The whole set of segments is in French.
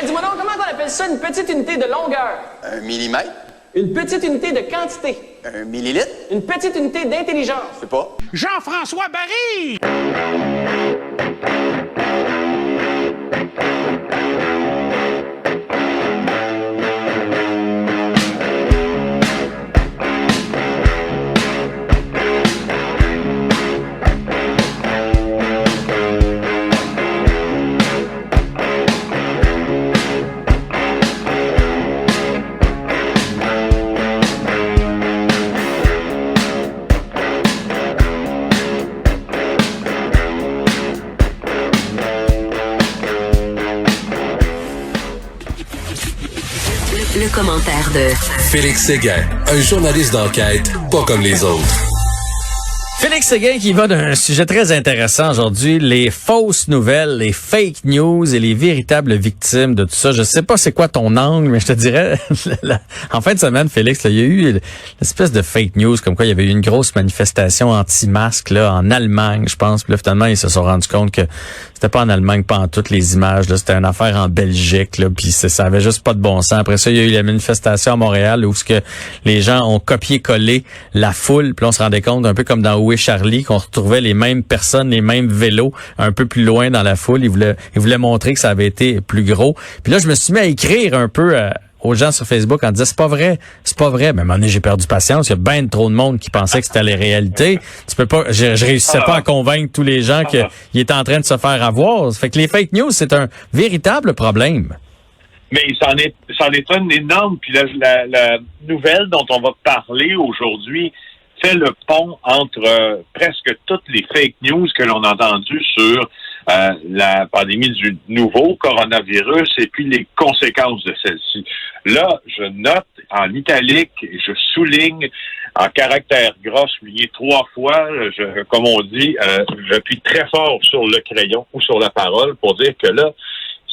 dis-moi donc, comment on appelle ça une petite unité de longueur? Un millimètre? Une petite unité de quantité? Un millilitre? Une petite unité d'intelligence? Je sais pas. Jean-François Barry! Le commentaire de Félix Séguin, un journaliste d'enquête pas comme les autres. Félix Séguin qui va d'un sujet très intéressant aujourd'hui, les fausses nouvelles, les fake news et les véritables victimes de tout ça. Je sais pas c'est quoi ton angle, mais je te dirais, en fin de semaine, Félix, là, il y a eu une espèce de fake news, comme quoi il y avait eu une grosse manifestation anti-masque là en Allemagne, je pense. Puis là, finalement, ils se sont rendus compte que c'était pas en Allemagne, pas en toutes les images. Là, c'était une affaire en Belgique, là, puis ça avait juste pas de bon sens. Après ça, il y a eu la manifestation à Montréal où ce que les gens ont copié-collé la foule, puis on se rendait compte, un peu comme dans Où est Charlie, qu'on retrouvait les mêmes personnes, les mêmes vélos, un peu plus loin dans la foule. Ils voulaient montrer que ça avait été plus gros. Puis là, je me suis mis à écrire un peu aux gens sur Facebook en disant c'est pas vrai. Mais à un moment donné, j'ai perdu patience. Il y a bien trop de monde qui pensait que c'était la réalité. Tu peux pas, je réussissais pas à convaincre tous les gens qu'ils étaient en train de se faire avoir. Ça fait que les fake news, c'est un véritable problème. Mais c'en est un énorme. Puis la nouvelle dont on va parler aujourd'hui fait le pont entre presque toutes les fake news que l'on a entendues sur la pandémie du nouveau coronavirus et puis les conséquences de celle-ci. Là, je note en italique, je souligne en caractère gras, souligné 3 fois, comme on dit, j'appuie très fort sur le crayon ou sur la parole pour dire que là,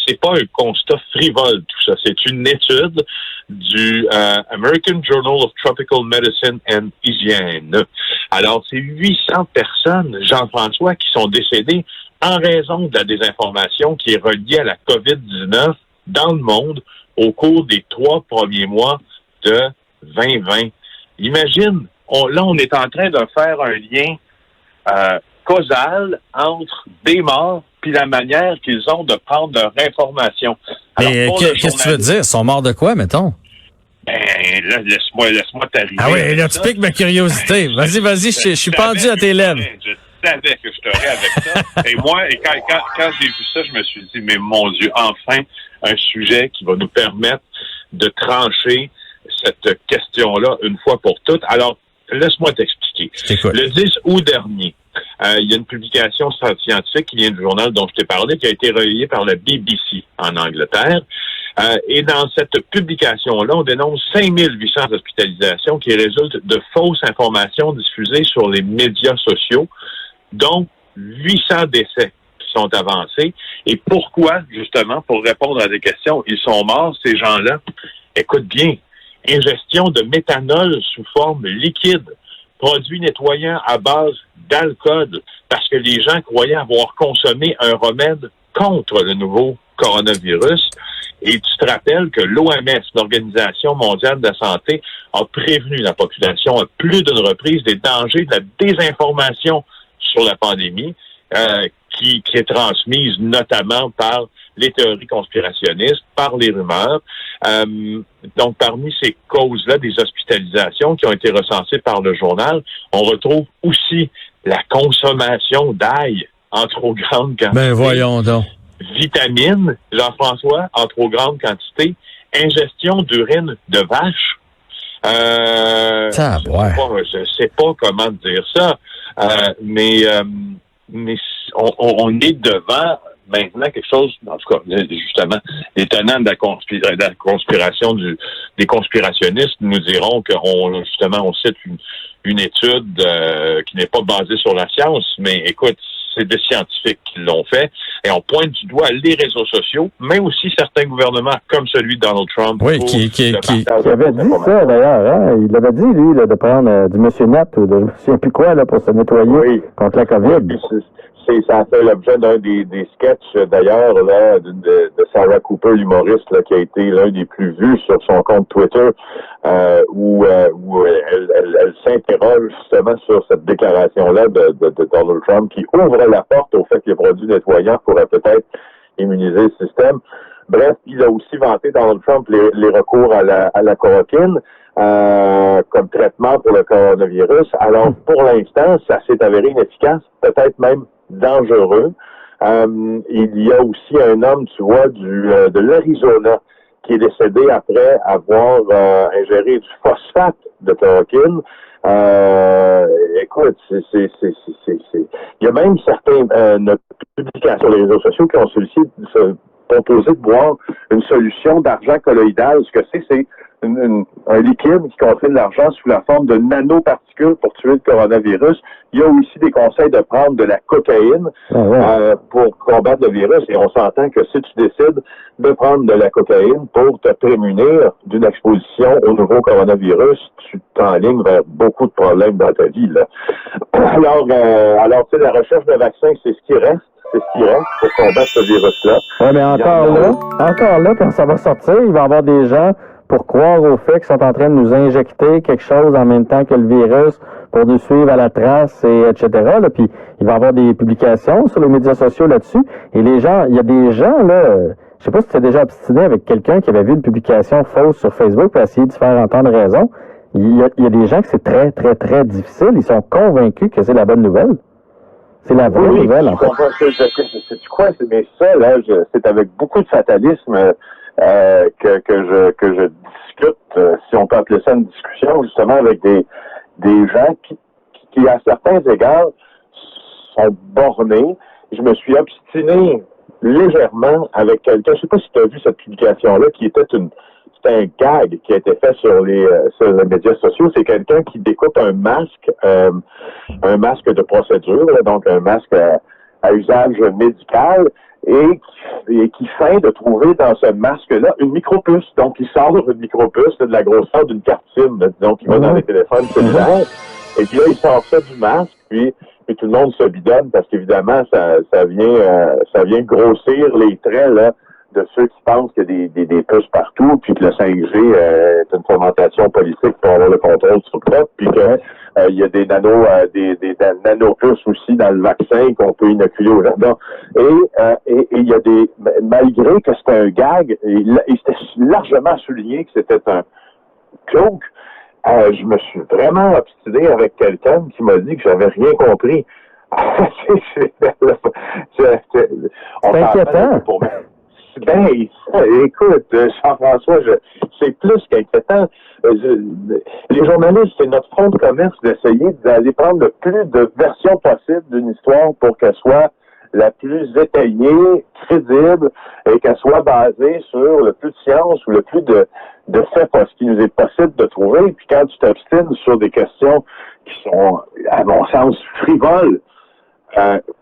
c'est pas un constat frivole, tout ça. C'est une étude du American Journal of Tropical Medicine and Hygiene. Alors, c'est 800 personnes, Jean-François, qui sont décédées en raison de la désinformation qui est reliée à la COVID-19 dans le monde au cours des 3 premiers mois de 2020. Imagine, on est en train de faire un lien causal entre des morts puis la manière qu'ils ont de prendre leur information. Mais qu'est-ce que tu veux dire? Ils sont morts de quoi, mettons? Ben, là, laisse-moi t'arriver. Ah oui, là, tu piques ma curiosité. Vas-y, je suis pendu à tes lèvres. Je savais que je t'aurais avec ça. Et moi, quand j'ai vu ça, je me suis dit, mais mon Dieu, enfin, un sujet qui va nous permettre de trancher cette question-là une fois pour toutes. Alors, laisse-moi t'expliquer. Le 10 août dernier, il y a une publication scientifique qui vient du journal dont je t'ai parlé, qui a été relayée par la BBC en Angleterre. Et dans cette publication-là, on dénonce 5800 hospitalisations qui résultent de fausses informations diffusées sur les médias sociaux, dont 800 décès qui sont avancés. Et pourquoi, justement, pour répondre à des questions, ils sont morts, ces gens-là? Écoute bien, ingestion de méthanol sous forme liquide, produit nettoyant à base d'alcool, parce que les gens croyaient avoir consommé un remède contre le nouveau coronavirus. Et tu te rappelles que l'OMS, l'Organisation mondiale de la santé, a prévenu la population à plus d'une reprise des dangers de la désinformation sur la pandémie, qui est transmise notamment par les théories conspirationnistes, par les rumeurs. Donc, parmi ces causes-là, des hospitalisations qui ont été recensées par le journal, on retrouve aussi la consommation d'ail en trop grande quantité. Ben voyons donc. Vitamines, Jean-François, en trop grande quantité. Ingestion d'urine de vache. Je sais pas comment dire ça, mais on est devant maintenant quelque chose, en tout cas, justement, les tenants de la conspiration des conspirationnistes nous diront on cite une étude qui n'est pas basée sur la science, mais écoute, c'est des scientifiques qui l'ont fait, et on pointe du doigt les réseaux sociaux, mais aussi certains gouvernements, comme celui de Donald Trump. Oui, qui avait dit ça, d'ailleurs, hein? Il avait dit, lui, là, de prendre du Monsieur Net ou de je ne sais plus quoi là, pour se nettoyer contre la COVID. Ça a fait l'objet d'un des sketchs, d'ailleurs, là, de Sarah Cooper, l'humoriste, là, qui a été l'un des plus vus sur son compte Twitter, où elle s'interroge justement sur cette déclaration-là de Donald Trump qui ouvre la porte au fait que les produits nettoyants pourraient peut-être immuniser le système. Bref, il a aussi vanté Donald Trump les recours à la chloroquine comme traitement pour le coronavirus. Alors, pour l'instant, ça s'est avéré inefficace, peut-être même dangereux. Il y a aussi un homme, tu vois, de l'Arizona qui est décédé après avoir ingéré du phosphate de chloroquine. Écoute, il y a même certaines publications sur les réseaux sociaux qui ont proposé de boire une solution d'argent colloïdal. Ce que c'est un liquide qui contient de l'argent sous la forme de nanoparticules pour tuer le coronavirus. Il y a aussi des conseils de prendre de la cocaïne pour combattre le virus. Et on s'entend que si tu décides de prendre de la cocaïne pour te prémunir d'une exposition au nouveau coronavirus, tu t'enlignes vers beaucoup de problèmes dans ta vie, là. Alors, tu sais, la recherche de vaccins, c'est ce qui reste. C'est ce qui reste pour combattre ce virus-là. Oui, mais encore là, quand ça va sortir, il va y avoir des gens pour croire au fait qu'ils sont en train de nous injecter quelque chose en même temps que le virus pour nous suivre à la trace, et etc. Là, puis il va y avoir des publications sur les médias sociaux là-dessus. Et les gens, il y a des gens, là, je sais pas si tu t'es déjà obstiné avec quelqu'un qui avait vu une publication fausse sur Facebook pour essayer de se faire entendre raison. Il y a des gens que c'est très, très, très difficile. Ils sont convaincus que c'est la bonne nouvelle. C'est la vraie nouvelle, en fait. Tu crois, mais ça, là, c'est avec beaucoup de fatalisme que je discute, si on peut appeler ça une discussion, justement, avec des gens qui, à certains égards, sont bornés. Je me suis obstiné légèrement avec quelqu'un. Je sais pas si tu as vu cette publication-là, qui était c'était un gag qui a été fait sur les médias sociaux. C'est quelqu'un qui découpe un masque de procédure, donc un masque à usage médical, et qui feint de trouver dans ce masque-là une micropuce. Donc, il sort une micropuce de la grosseur d'une carte SIM, disons, qui va dans les téléphones cellulaires. Et puis là, il sort ça du masque, puis tout le monde se bidonne parce qu'évidemment, ça vient grossir les traits là de ceux qui pensent qu'il y a des puces partout, puis que le 5G est une fermentation politique pour avoir le contrôle sur le peuple, puis que il y a des nanopuces aussi dans le vaccin qu'on peut inoculer au jardin. Et il y a malgré que c'était un gag, et c'était largement souligné que c'était un joke, je me suis vraiment obstiné avec quelqu'un qui m'a dit que j'avais rien compris. C'est inquiétant. Ben, écoute, Jean-François, c'est plus qu'inquiétant. Les journalistes, c'est notre fonds de commerce d'essayer d'aller prendre le plus de versions possibles d'une histoire pour qu'elle soit la plus étayée, crédible, et qu'elle soit basée sur le plus de science ou le plus de faits, ce qui nous est possible de trouver. Puis quand tu t'obstines sur des questions qui sont, à mon sens, frivoles,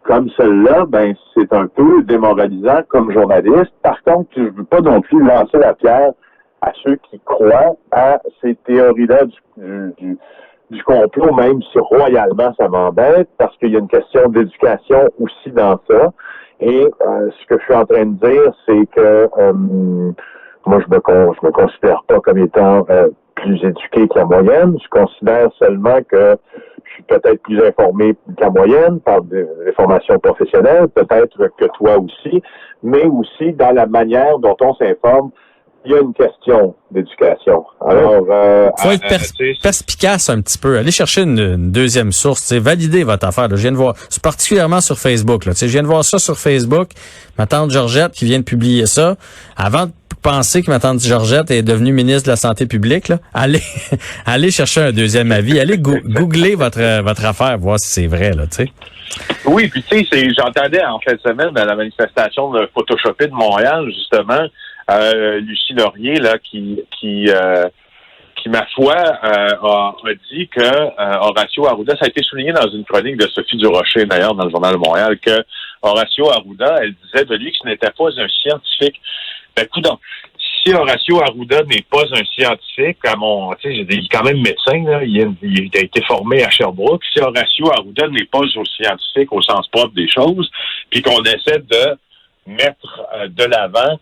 comme celle-là, ben c'est un peu démoralisant comme journaliste. Par contre, je ne veux pas non plus lancer la pierre à ceux qui croient à ces théories-là du complot, même si royalement ça m'embête, parce qu'il y a une question d'éducation aussi dans ça. Et ce que je suis en train de dire, c'est que moi, je me considère pas comme étant plus éduqué que la moyenne. Je considère seulement que je suis peut-être plus informé que la moyenne par des formations professionnelles, peut-être que toi aussi, mais aussi dans la manière dont on s'informe, il y a une question d'éducation. Alors, faut être perspicace un petit peu. Allez chercher une deuxième source, valider votre affaire. Là. Je viens de voir, c'est particulièrement sur Facebook. Là. Je viens de voir ça sur Facebook. Ma tante Georgette qui vient de publier ça. Avant de penser que ma tante Georgette est devenue ministre de la Santé publique, là, allez chercher un deuxième avis. Allez googler votre affaire, voir si c'est vrai, là, tu sais. Oui, puis tu sais, j'entendais en fin de semaine à la manifestation de Photoshopé de Montréal, justement, Lucie Laurier, là, qui ma foi, a dit que Horacio Arruda, ça a été souligné dans une chronique de Sophie Durocher, d'ailleurs, dans le Journal de Montréal, que Horacio Arruda, elle disait de lui que ce n'était pas un scientifique. Ben, coudonc, si Horacio Arruda n'est pas un scientifique, il est quand même médecin, là, il a été formé à Sherbrooke. Si Horacio Arruda n'est pas un scientifique au sens propre des choses, puis qu'on essaie de mettre de l'avant,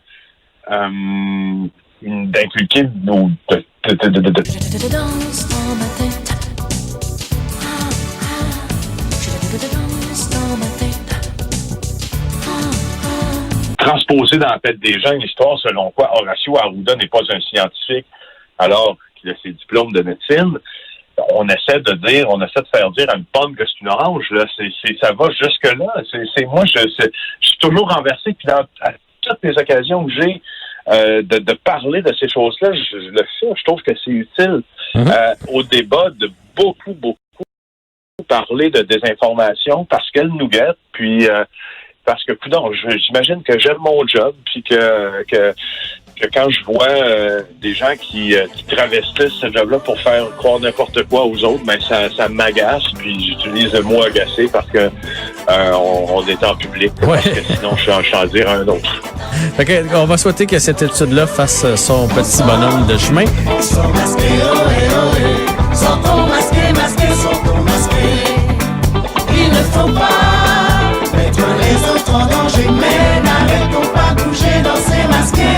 d'inculquer nos... transposer dans la tête des gens une histoire selon quoi Horacio Arruda n'est pas un scientifique alors qu'il a ses diplômes de médecine. On essaie de faire dire à une pomme que c'est une orange. Là. Ça va jusque-là. Moi, je suis toujours renversé. Puis à toutes les occasions que j'ai de parler de ces choses-là, je le fais. Je trouve que c'est utile au débat de beaucoup parler de désinformation parce qu'elle nous guette. Puis parce que, j'imagine que j'aime mon job, puis que quand je vois des gens qui travestissent ce job-là pour faire croire n'importe quoi aux autres, ben ça m'agace, puis j'utilise le mot agacé parce que on est en public, parce que sinon je suis en dire un autre. Okay, on va souhaiter que cette étude-là fasse son petit bonhomme de chemin. Ils sont masqués, sont trop masqués. Il ne faut pas mettre les autres en danger, mais n'arrêtons pas de bouger, danser, masquer.